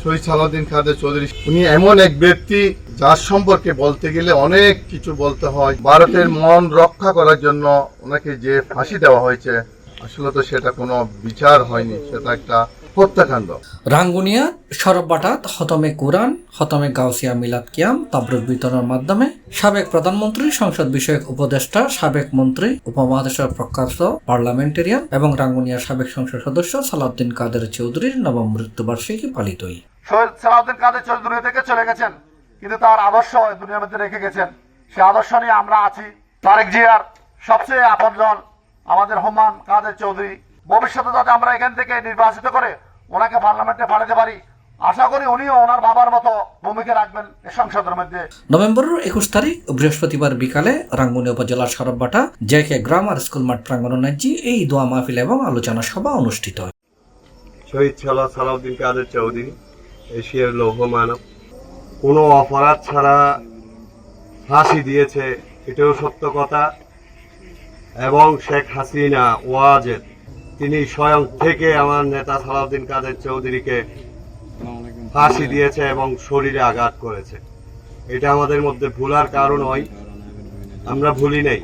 শহীদ সালাউদ্দিন কাদের চৌধুরী উনি এমন এক ব্যক্তি যার সম্পর্কে বলতে গেলে অনেক কিছু বলতে হয়। ভারতের মন রক্ষা করার জন্য ওনাকে যে ফাঁসি দেওয়া হয়েছে, আসলে তো সেটা কোনো বিচার হয়নি, সেটা একটা হত্যাকাণ্ড। রাঙ্গুনিয়া সরববাটাত হতমে কুরআন, হতমে গাউসিয়া মিলাদ কিয়াম তাবরুক বিতরণের মাধ্যমে সাবেক প্রধানমন্ত্রী, সংসদ বিষয়ক উপদেষ্টা, সাবেক মন্ত্রী, উপমহাদেশের প্রখ্যাত পার্লামেন্টেরিয়ান এবং রাঙ্গুনিয়ার সাবেক সংসদ সদস্য সালাউদ্দিন কাদের চৌধুরীর নবম মৃত্যুবার্ষিকী পালিত। শহীদ সালাউদ্দিন কাদের চৌধুরী দুনিয়া থেকে চলে গেছেন, কিন্তু তার আদর্শ দুনিয়ার মধ্যে রেখে গেছেন। সে আদর্শ নিয়ে আমরা আছি। তারেক জিয়ার সবচেয়ে আপনজন আমাদের হুমায়ুন কাদের চৌধুরী। ভবিষ্যতে যাতে আমরা এখান থেকে নির্বাচিত করে ওনাকে পার্লামেন্টে পাঠাতে পারি, আশা করি উনিও ওনার বাবার মতো ভূমিকা রাখবেন এই সংসদের মধ্যে। নভেম্বরের 21 তারিখ বৃহস্পতিবার বিকালে রাঙ্গুনিয়া উপজেলার সরববাটা জেকে গ্রামার স্কুল মাঠ প্রাঙ্গণে এই দোয়া মাহফিল এবং আলোচনা সভা অনুষ্ঠিত হয়। শহীদ সালাউদ্দিন কাদের চৌধুরী এশিয়ার লৌহ মানব, কোনো অপরাধ ছাড়া ফাঁসি দিয়েছে, এটাও সত্য কথা। এবং শেখ হাসিনা ওয়াজেদ তিনি স্বয়ং থেকে আমার নেতা সালাউদ্দিন কাদের চৌধুরীকে ফাঁসি দিয়েছে এবং শরীরে আঘাত করেছে। এটা আমাদের মধ্যে ভুলার কারণ হয়, আমরা ভুলি নাই।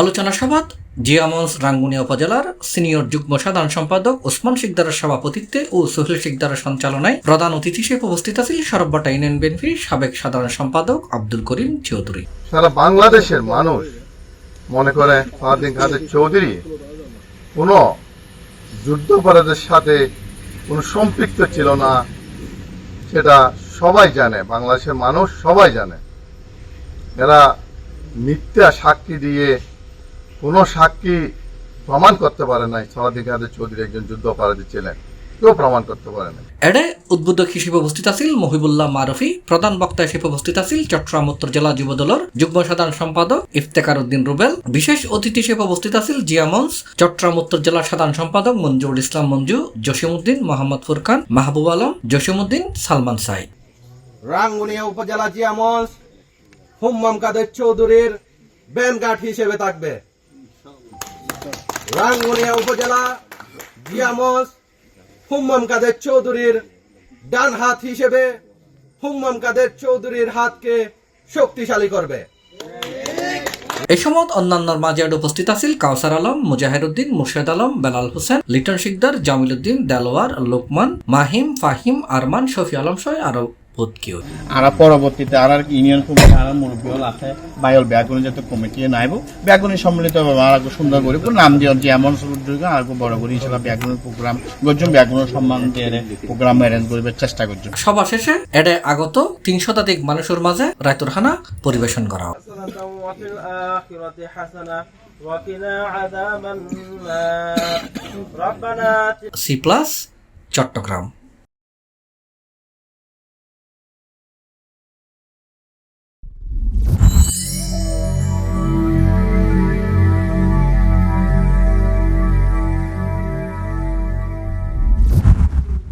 আলোচনা সভাত জিয়ামঞ্চ রাঙ্গুনিয়া উপজেলার সিনিয়র যুগ্ম সাধারণ সম্পাদক ওসমান শিকদারের সভাপতিত্বে ও সোহেল শিকদারের সঞ্চালনায় প্রধান অতিথি হিসেবে উপস্থিত আছেন সরববাটা ইউনিয়ন বিএনপির সাবেক সাধারণ সম্পাদক আব্দুল করিম চৌধুরী। সারা বাংলাদেশের মানুষ মনে করে সালাউদ্দিন কাদের চৌধুরী কোনো যুদ্ধাপরাধের সাথে কোনো সম্পৃক্ত ছিল না, সেটা সবাই জানে, বাংলাদেশের মানুষ সবাই জানে। এরা মিথ্যা সাক্ষী দিয়ে কোনো সাক্ষী প্রমাণ করতে পারে নাই সালাউদ্দিন কাদের চৌধুরী একজন যুদ্ধাপরাধী ছিলেন, কেউ প্রমাণ করতে পারে না। এডে উদ্বোধক হিসেবে উপস্থিত আছেন মহিবুল্লাহ মারুফি, প্রধান বক্তা হিসেবে উপস্থিত আছেন চট্টগ্রাম উত্তর জেলা যুবদলের যুগ্ম সাধারণ সম্পাদক ইফতেখার উদ্দিন রুবেল, বিশেষ অতিথি হিসেবে উপস্থিত আছেন জিয়ামঞ্চ চট্টগ্রাম উত্তর জেলার সাধারণ সম্পাদক মঞ্জুরুল ইসলাম মঞ্জু, জসিমউদ্দিন, মোহাম্মদ ফুরকান, মাহবুব আলম, জসিমউদ্দিন, সালমান সাইদ। রাঙ্গুনিয়া উপজেলা জিয়ামঞ্চ হুম্মাম কাদের চৌধুরীর ব্যানগার্ড হিসেবে থাকবে। রাঙ্গুনিয়া উপজেলা জিয়ামঞ্চ হুম্মাম কাদের চৌধুরীর ডান হাত হিসেবে হুম্মাম কাদের চৌধুরীর হাতকে শক্তিশালী করবে। এই সময় অন্যান্যর মাঝে উপস্থিত আছেন কাউসার আলম, মুজাহির উদ্দিন, মুর্শেদ আলম, বেলাল হোসেন, লিটন শিকদার, জামিল উদ্দিন, দেলোয়ার, লোকমান, মাহিম, ফাহিম, আরমান, শফি আলম সহ আরো আর পরবর্তীতে আর ইউনিয়ন কমিটি আর মুরব্বী হল আছে বাইল ব্যাগুনি যাতে কমিটি নাইব ব্যাগুনি সম্মিলিত আর সুন্দর করে নাম দিয়ে যে এমন আর বড় করে ইনশাল্লাহ ব্যাগুনের প্রোগ্রাম করছেন, ব্যাগুনের সম্মান দিয়ে প্রোগ্রাম অ্যারেঞ্জ করবার চেষ্টা করছেন। সভা শেষে এডে আগত 3 শতাধিক মানুষের মাঝে রায়তুর খানা পরিবেশন করা হয়। C+ চট্টগ্রাম।